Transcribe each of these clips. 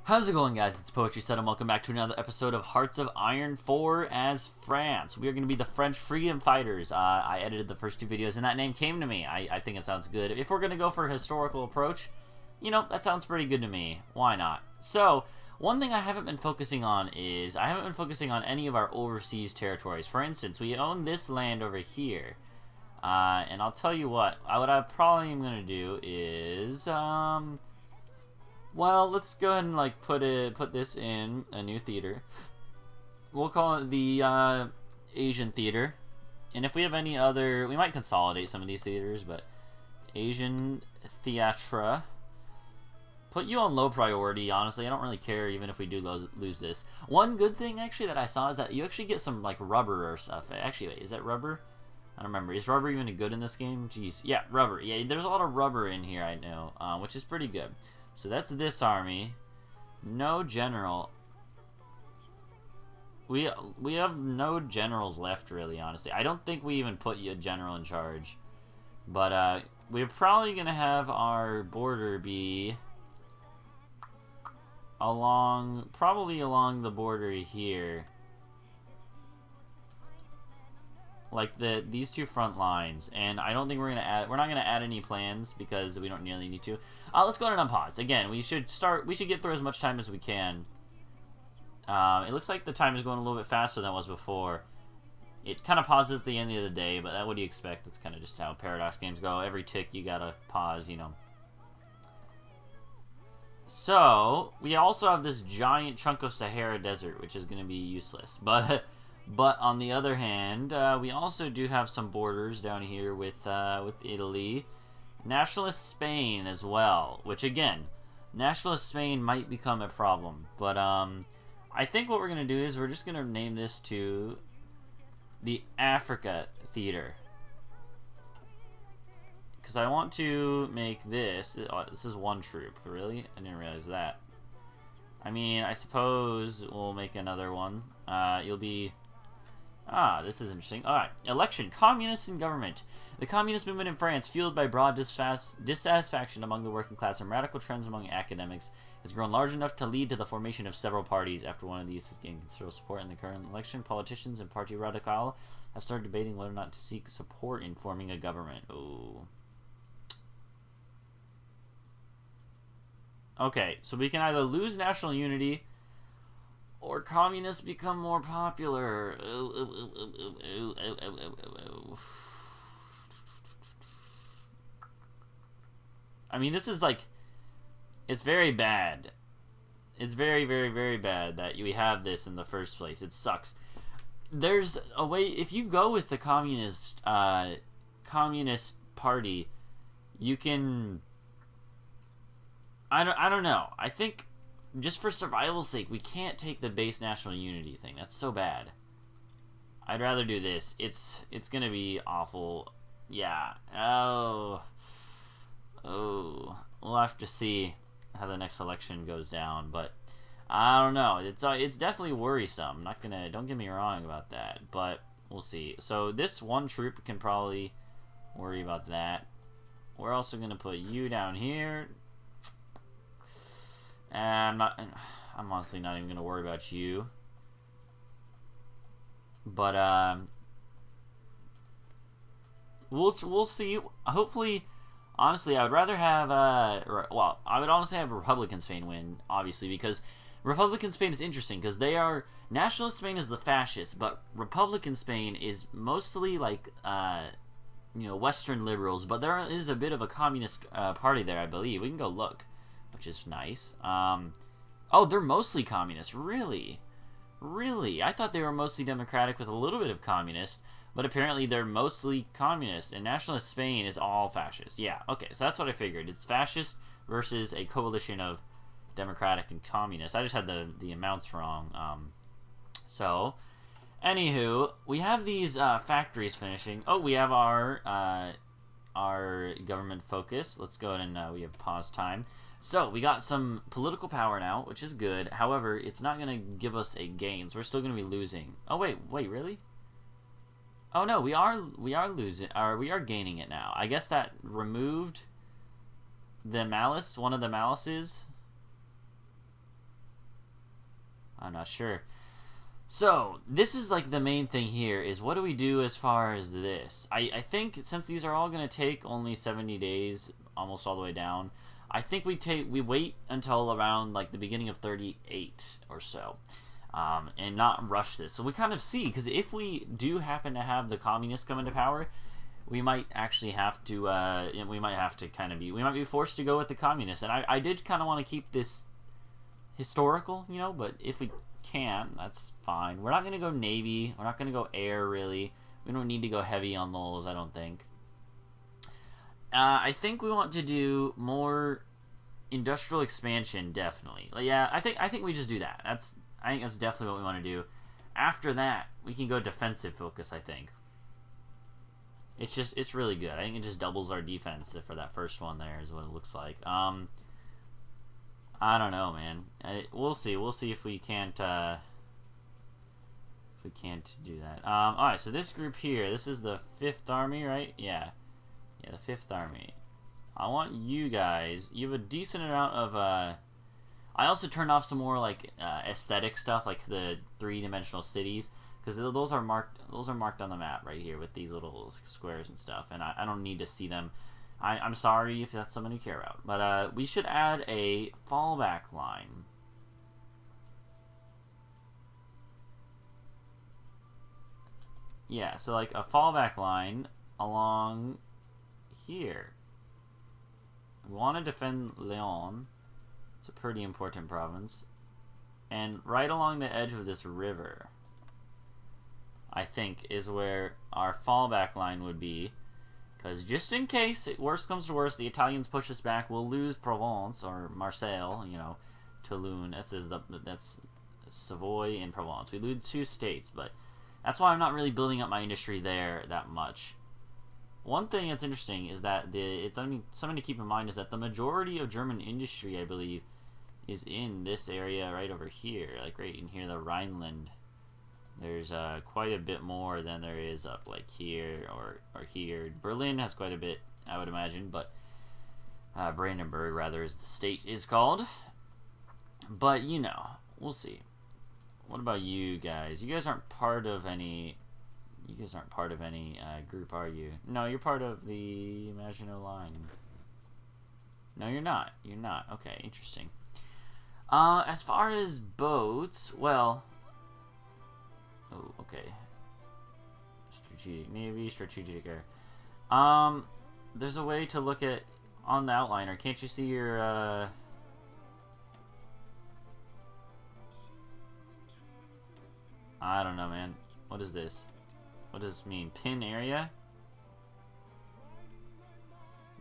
How's it going, guys? It's Poetry Said, and welcome back to another episode of Hearts of Iron 4 as France. We are going to be the French freedom fighters. I edited the first two videos, and that name came to me. I think it sounds good. If we're going to go for a historical approach, you know, that sounds pretty good to me. Why not? So, one thing I haven't been focusing on is, I haven't been focusing on any of our overseas territories. For instance, we own this land over here. And I'll tell you what I probably am going to do is, well, let's go ahead and like put this in a new theater. We'll call it the Asian theater. And if we have any other, we might consolidate some of these theaters, but Asian theatre. Put you on low priority, honestly. I don't really care even if we do lose this. One good thing actually that I saw is that you actually get some like rubber or stuff. Actually, wait, is that rubber? I don't remember. Is rubber even good in this game? Jeez. Yeah, rubber. Yeah, there's a lot of rubber in here, I know, which is pretty good. So that's this army. No general. We have no generals left, really, honestly. I don't think we even put a general in charge. But we're probably going to have our border be probably along the border here. Like these two front lines, and I don't think we're not gonna add any plans because we don't nearly need to. Let's go ahead and unpause. Again, we should get through as much time as we can. It looks like the time is going a little bit faster than it was before. It kind of pauses at the end of the day, but what do you expect? That's kind of just how Paradox games go. Every tick you gotta pause, you know. So we also have this giant chunk of Sahara Desert, which is gonna be useless, but. But on the other hand, we also do have some borders down here with Italy, nationalist Spain as well. Which again, nationalist Spain might become a problem. But I think what we're gonna do is we're just gonna name this to the Africa Theater, because I want to make this. This is one troop, really. I didn't realize that. I mean, I suppose we'll make another one. You'll be. This is interesting. Alright, election. Communists in government. The communist movement in France, fueled by broad dissatisfaction among the working class and radical trends among academics, has grown large enough to lead to the formation of several parties. After one of these has gained considerable support in the current election, politicians and Parti Radical have started debating whether or not to seek support in forming a government. Oh. Okay, so we can either lose national unity or communists become more popular. I mean, this is like, it's very bad. It's very, very, very bad that we have this in the first place. It sucks. There's a way, if you go with the communist party, you can, I don't know. I think just for survival's sake, we can't take the base national unity thing. That's so bad. I'd rather do this. It's gonna be awful. Yeah. Oh. We'll have to see how the next election goes down, but I don't know. It's definitely worrisome. Don't get me wrong about that, but we'll see. So this one troop can probably worry about that. We're also gonna put you down here. I'm honestly not even gonna worry about you. But we'll see. Hopefully, honestly, I would rather have well, I would honestly have Republican Spain win, obviously, because Republican Spain is interesting because they are nationalist Spain is the fascist, but Republican Spain is mostly like you know, Western liberals, but there is a bit of a communist party there, I believe. We can go look, which is nice. Oh, they're mostly communist. Really? Really? I thought they were mostly democratic with a little bit of communist, but apparently they're mostly communist, and nationalist Spain is all fascist. Yeah, okay, so that's what I figured. It's fascist versus a coalition of democratic and communist. I just had the amounts wrong. So, anywho, we have these factories finishing. Oh, we have our government focus. Let's go ahead and we have pause time. So, we got some political power now, which is good. However, it's not going to give us a gain, so we're still going to be losing. Oh, wait, really? Oh, no, we are losing, or we are gaining it now. I guess that removed the malice, one of the malices. I'm not sure. So, this is like the main thing here is what do we do as far as this? I think since these are all going to take only 70 days, almost all the way down, I think we wait until around like the beginning of 38 or so, and not rush this. So we kind of see, because if we do happen to have the communists come into power, we might actually have to, we might be forced to go with the communists. And I did kind of want to keep this historical, you know, but if we can't, that's fine. We're not going to go Navy. We're not going to go Air, really. We don't need to go heavy on those, I don't think. I think we want to do more industrial expansion, definitely. Yeah, I think we just do that. I think that's definitely what we want to do. After that, we can go defensive focus, I think. It's really good. I think it just doubles our defense for that first one there is what it looks like. I don't know, man. We'll see. We'll see if we can't do that. Alright, so this group here, this is the 5th Army, right? Yeah. Yeah, the 5th Army. I want you guys, you have a decent amount of, I also turned off some more, like, aesthetic stuff, like the 3-dimensional cities, because those are marked on the map right here with these little squares and stuff, and I don't need to see them. I'm sorry if that's something you care about, but we should add a fallback line. Yeah, so like a fallback line along here. We want to defend Leon. It's a pretty important province. And right along the edge of this river, I think, is where our fallback line would be. Because just in case, worst comes to worst, the Italians push us back, we'll lose Provence, or Marseille, you know, Toulon. That's Savoy and Provence. We lose 2 states, but that's why I'm not really building up my industry there that much. One thing that's interesting is that something to keep in mind is that the majority of German industry, I believe, is in this area right over here, like right in here, the Rhineland. There's quite a bit more than there is up like here or here. Berlin has quite a bit, I would imagine, but Brandenburg, rather, is the state is called. But, you know, we'll see. What about you guys? You guys aren't part of any... group, are you? No, you're part of the Maginot Line. No, you're not. You're not. Okay, interesting. As far as boats, well... Oh, okay. Strategic Navy, strategic air. There's a way to look at on the outliner. Can't you see your I don't know, man. What is this? What does this mean? Pin area?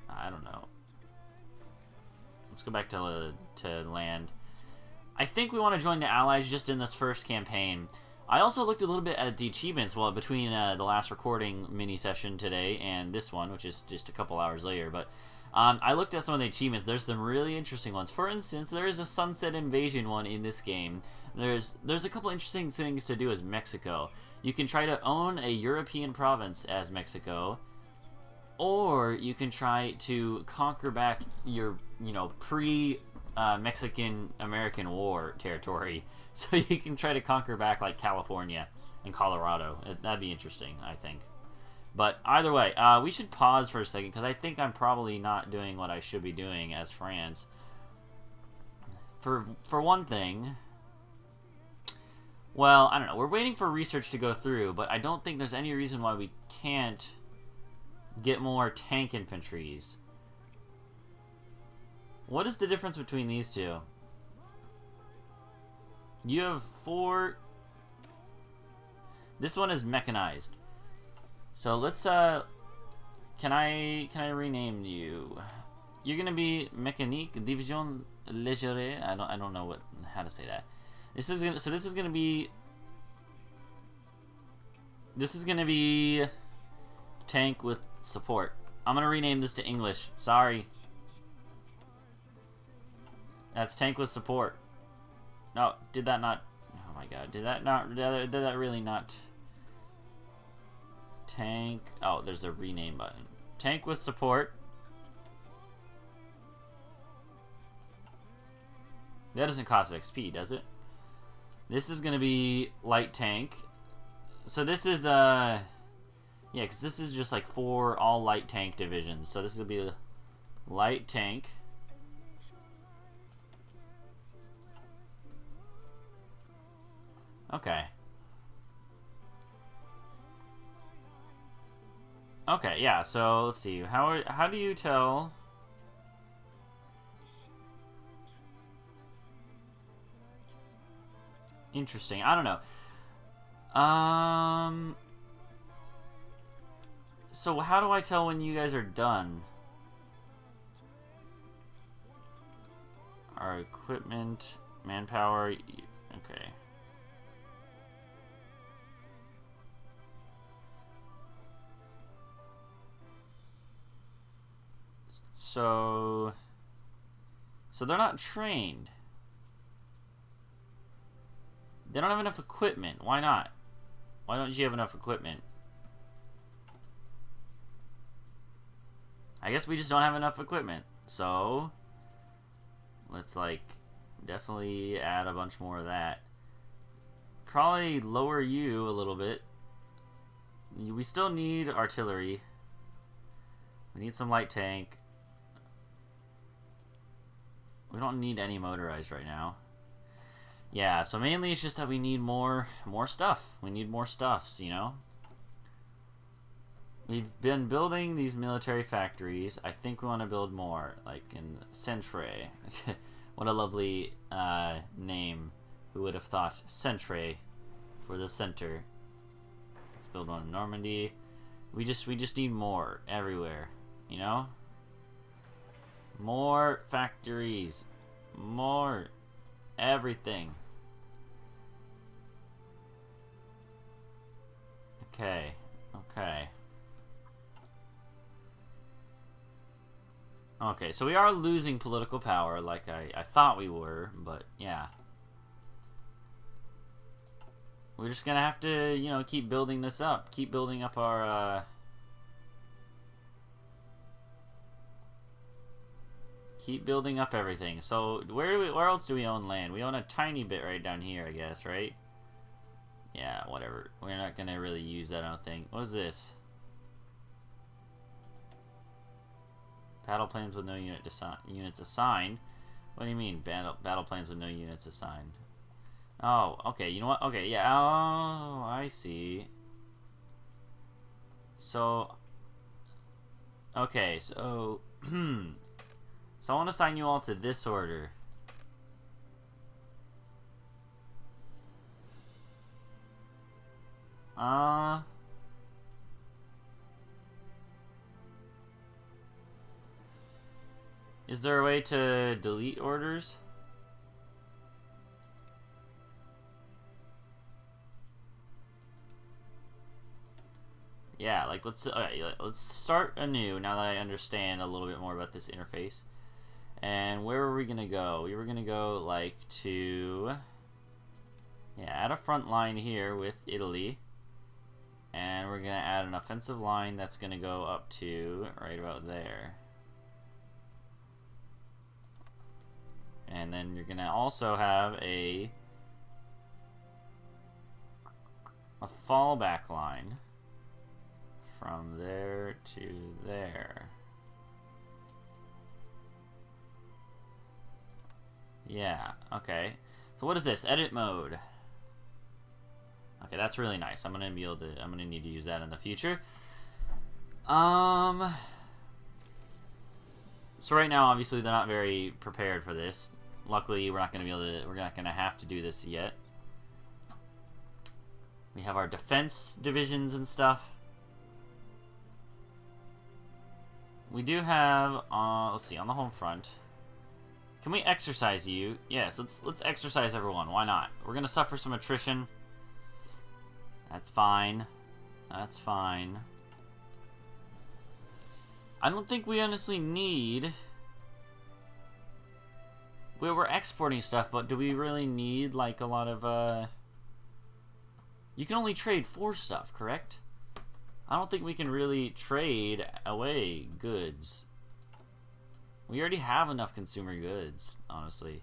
I don't know. Let's go back to land. I think we want to join the Allies just in this first campaign. I also looked a little bit at the achievements between the last recording mini session today and this one, which is just a couple hours later. But I looked at some of the achievements. There's some really interesting ones. For instance, there is a Sunset Invasion one in this game. There's a couple interesting things to do as Mexico. You can try to own a European province as Mexico, or you can try to conquer back your, Mexican-American War territory. So you can try to conquer back, like, California and Colorado. That'd be interesting, I think. But either way, we should pause for a second, because I think I'm probably not doing what I should be doing as France. For one thing... Well, I don't know. We're waiting for research to go through, but I don't think there's any reason why we can't get more tank infantries. What is the difference between these two? You have 4... This one is mechanized. So let's, Can I rename you? You're gonna be Mécanique Division Légère. I don't know how to say that. This is gonna be tank with support. I'm gonna rename this to English. Sorry. That's tank with support. No, did that not? Oh my god, did that really not? Tank. Oh, there's a rename button. Tank with support. That doesn't cost XP, does it? This is gonna be light tank. So this is yeah, because this is just like 4 all light tank divisions. So this will be a light tank. Okay. Okay, yeah. So let's see. How do you tell? Interesting. I don't know. So how do I tell when you guys are done? Our equipment, manpower. Okay. So they're not trained. They don't have enough equipment. Why not? Why don't you have enough equipment? I guess we just don't have enough equipment. So let's like definitely add a bunch more of that. Probably lower you a little bit. We still need artillery. We need some light tank. We don't need any motorized right now. Yeah, so mainly it's just that we need more stuff. We need more stuffs, you know? We've been building these military factories. I think we want to build more, like in Centre. What a lovely name. Who would have thought Centre for the center? Let's build one in Normandy. We just need more everywhere, you know? More factories. More everything. Okay. Okay. Okay, so we are losing political power like I thought we were, but yeah. We're just gonna have to, you know, keep building this up. Keep building up our, keep building up everything. So, where else do we own land? We own a tiny bit right down here, I guess, right? Yeah, whatever. We're not gonna really use that, I don't think. What is this? Battle plans with no units assigned. What do you mean, battle plans with no units assigned? Oh, okay. You know what? Okay, yeah. Oh, I see. So, okay, so, so I want to assign you all to this order. Is there a way to delete orders? Yeah, like let's start anew now that I understand a little bit more about this interface. And where were we gonna go? We were gonna go like to, yeah, add a front line here with Italy, and we're gonna add an offensive line that's gonna go up to right about there. And then you're gonna also have a fallback line from there to there. Yeah, okay. So what is this? Edit mode. Okay, that's really nice. I'm gonna need to use that in the future. So right now, obviously, they're not very prepared for this. Luckily, we're not gonna have to do this yet. We have our defense divisions and stuff. We do have, let's see, on the home front. Can we exercise you? Yes, let's exercise everyone. Why not? We're gonna suffer some attrition. That's fine. That's fine. I don't think we honestly need... We're exporting stuff, but do we really need, like, a lot of, You can only trade for stuff, correct? I don't think we can really trade away goods. We already have enough consumer goods, honestly.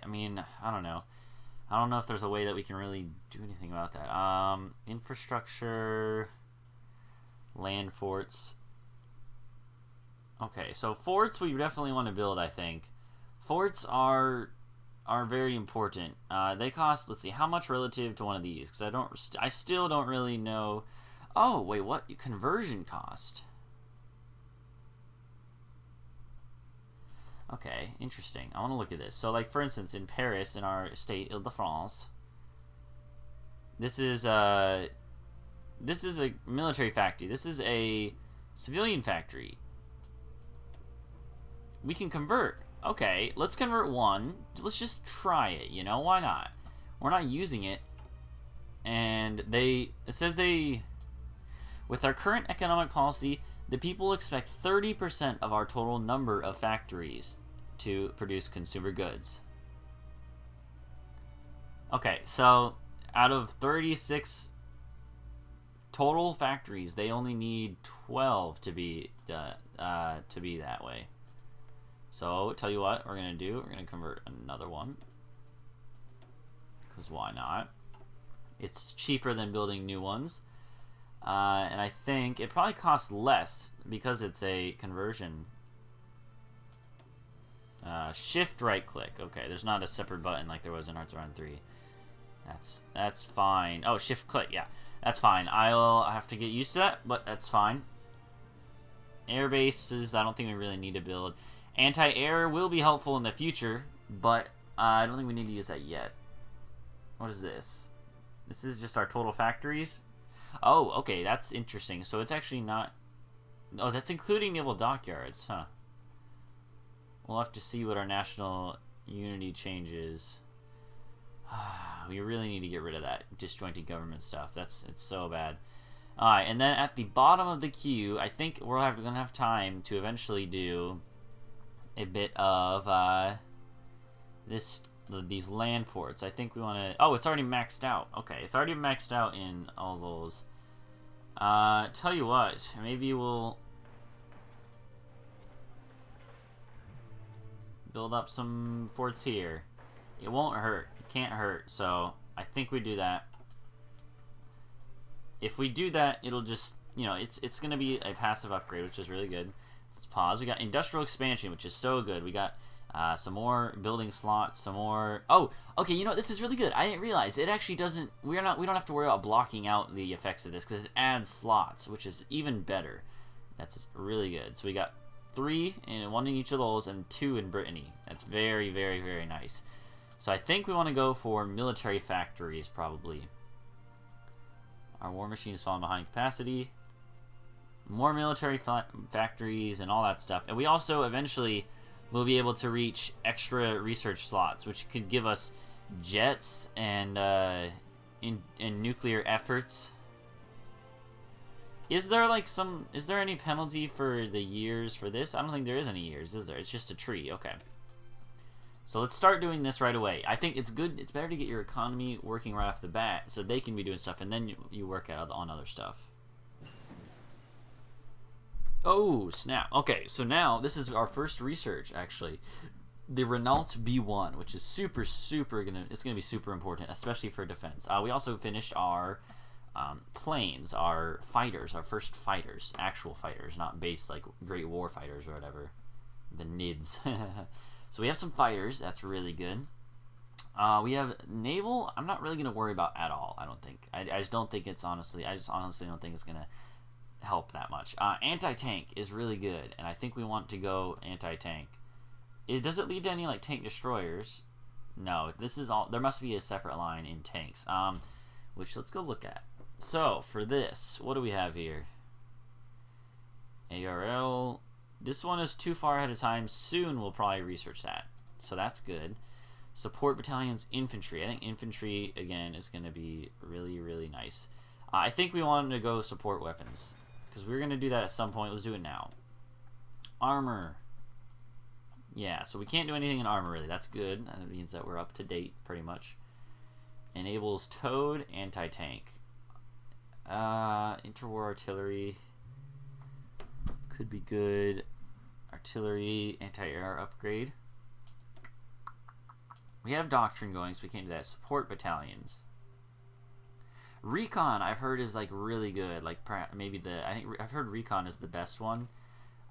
I mean, I don't know. I don't know if there's a way that we can really do anything about that. Infrastructure, land forts. Okay, so forts we definitely want to build, I think. Forts are very important. They cost, let's see, how much relative to one of these? Because I still don't really know. Oh, wait, what? Conversion cost. Okay, interesting. I want to look at this. So, like, for instance, in Paris, in our state, Ile-de-France, this is a military factory. This is a civilian factory. We can convert. Okay, let's convert one. Let's just try it, you know? Why not? We're not using it. And it says with our current economic policy, the people expect 30% of our total number of factories to produce consumer goods. Okay, so out of 36 total factories, they only need 12 to be that way. So, tell you what we're going to do. We're going to convert another one. Because why not? It's cheaper than building new ones. And I think it probably costs less because it's a conversion. Shift right click. Okay, there's not a separate button like there was in Hearts of Iron 3. That's fine. Oh, shift click. Yeah, that's fine. I'll have to get used to that, but that's fine. Air bases, I don't think we really need to build. Anti-air will be helpful in the future, but I don't think we need to use that yet. What is this? This is just our total factories. Oh, okay, that's interesting. So it's actually not... Oh, that's including naval dockyards, huh? We'll have to see what our national unity changes. We really need to get rid of that disjointed government stuff. It's so bad. Alright, and then at the bottom of the queue, I think we're going to have time to eventually do a bit of these land forts. I think we want to... Oh, it's already maxed out. Okay, it's already maxed out in all those. Tell you what, maybe we'll build up some forts here. It won't hurt. It can't hurt. So I think we do that. If we do that, it'll just, you know, it's going to be a passive upgrade, which is really good. Let's pause. We got industrial expansion, which is so good. We got some more building slots, some more... Oh, okay, you know, this is really good. I didn't realize it actually doesn't... We don't have to worry about blocking out the effects of this because it adds slots, which is even better. That's really good. So we got 3 and 1 in each of those and 2 in Brittany. That's very, very, very nice. So I think we want to go for military factories, probably. Our war machine is falling behind capacity. More military factories and all that stuff. And we also eventually will be able to reach extra research slots, which could give us jets and in nuclear efforts. Is there like is there any penalty for the years for this? I don't think there is any years, is there? It's just a tree. Okay. So let's start doing this right away. I think it's good. It's better to get your economy working right off the bat so they can be doing stuff, and then you work out on other stuff. Oh, snap. Okay, so now this is our first research, actually. The Renault B1, which is super gonna be super important, especially for defense. We also finished our planes, our fighters, our first fighters, actual fighters, not base like Great War fighters or whatever. The NIDS. So we have some fighters. That's really good. We have naval. I'm not really going to worry about at all, I don't think. I just don't think it's honestly... I just honestly don't think it's going to help that much. Anti-tank is really good, and I think we want to go anti-tank. Does it lead to any, like, tank destroyers? No, this is all... There must be a separate line in tanks, which let's go look at. So, for this, what do we have here? ARL... This one is too far ahead of time. Soon we'll probably research that. So that's good. Support battalions, infantry. I think infantry, again, is going to be really, really nice. I think we wanted to go support weapons. Because we're going to do that at some point. Let's do it now. Armor. Yeah, so we can't do anything in armor, really. That's good. That means that we're up to date, pretty much. Enables towed anti-tank. Interwar artillery... could be good. Artillery, anti-air upgrade. We have doctrine going, so we can't do that. Support battalions. Recon, I've heard, is like really good. Like maybe I've heard recon is the best one.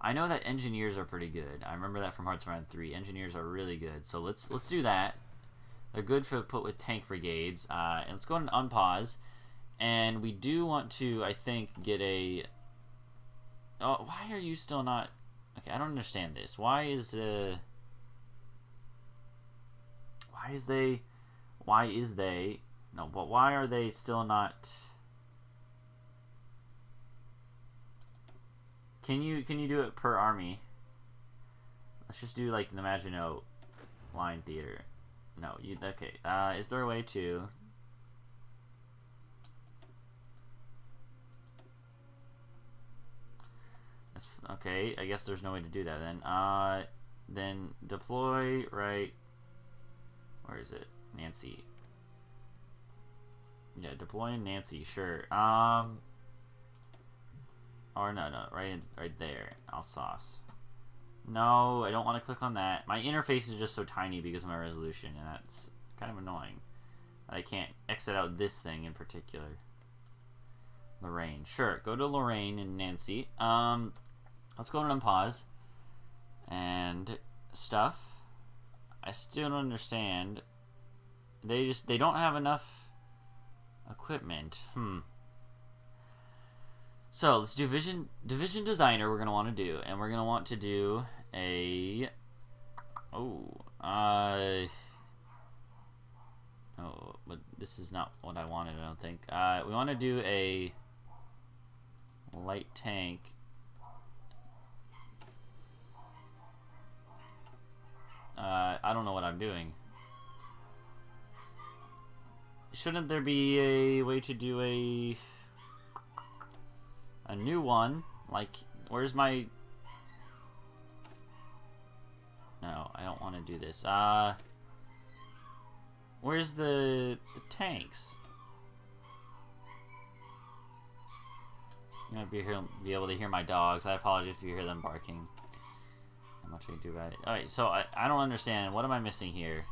I know that engineers are pretty good. I remember that from Hearts of Iron 3. Engineers are really good. So let's do that. They're good for put with tank brigades. And let's go ahead and unpause. And we do want to, I think, get a... Oh, why are you still not... Okay, I don't understand this. Why is they... No, but why are they still not... Can you do it per army? Let's just do like the Maginot Line Theater. No, okay. Is there a way to... Okay, I guess there's no way to do that then. Then deploy, right... Where is it? Nancy. Yeah, deploying Nancy, sure. Or no, right there. Alsace. No, I don't want to click on that. My interface is just so tiny because of my resolution, and that's kind of annoying. I can't exit out this thing in particular. Lorraine. Sure, go to Lorraine and Nancy. Let's go and unpause. And stuff. I still don't understand. They don't have enough equipment. So let's do division designer. We're gonna want to do, and we're gonna want to do a but this is not what I wanted. I don't think. We want to do a light tank. I don't know what I'm doing. Shouldn't there be a way to do a new one? Like, where's my... No, I don't want to do this. Where's the tanks? You might be able to hear my dogs. I apologize if you hear them barking. Not much I can do about it. Alright, so I don't understand. What am I missing here?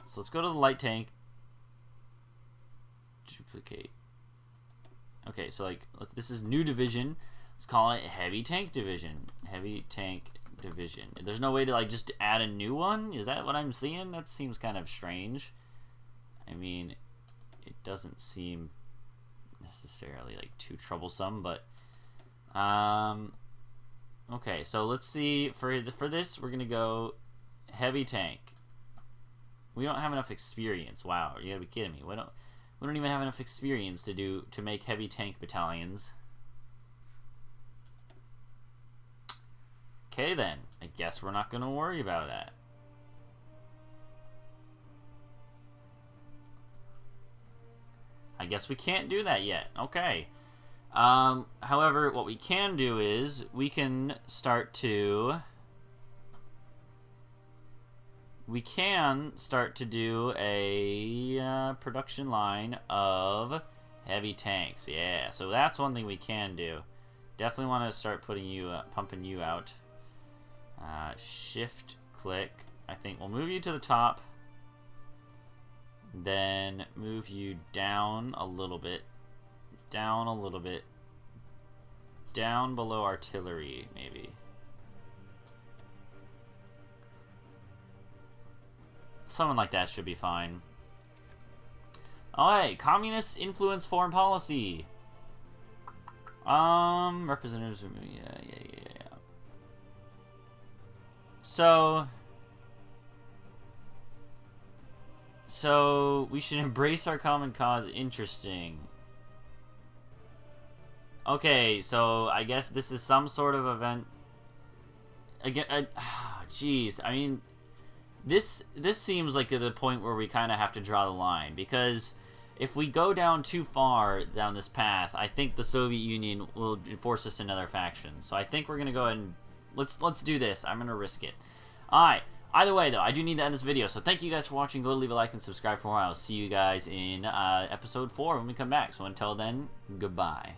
So let's go to the light tank. Duplicate. Okay, so like this is new division. Let's call it heavy tank division. Heavy tank division. There's no way to like just add a new one? Is that what I'm seeing? That seems kind of strange. I mean, it doesn't seem necessarily like too troublesome, but okay, so let's see. For this we're gonna go heavy tank. We don't have enough experience. Wow, you gotta be kidding me. We don't even have enough experience to make heavy tank battalions. Okay then, I guess we're not gonna worry about that. I guess we can't do that yet. Okay. However, what we can do is we can start to do a production line of heavy tanks. Yeah, so that's one thing we can do. Definitely want to start putting you pumping you out. Shift click. I think we'll move you to the top. Then move you down a little bit. Down a little bit. Down below artillery, maybe. Something like that should be fine. Alright, communists influence foreign policy. Representatives, yeah. So we should embrace our common cause. Interesting. Okay, so I guess this is some sort of event. Again, jeez. I mean, this seems like the point where we kind of have to draw the line, because if we go down too far down this path, I think the Soviet Union will force us another faction. So I think we're gonna go ahead and let's do this. I'm gonna risk it. All right. Either way, though, I do need to end this video, so thank you guys for watching. Go leave a like and subscribe for more. I'll see you guys in episode 4 when we come back. So until then, goodbye.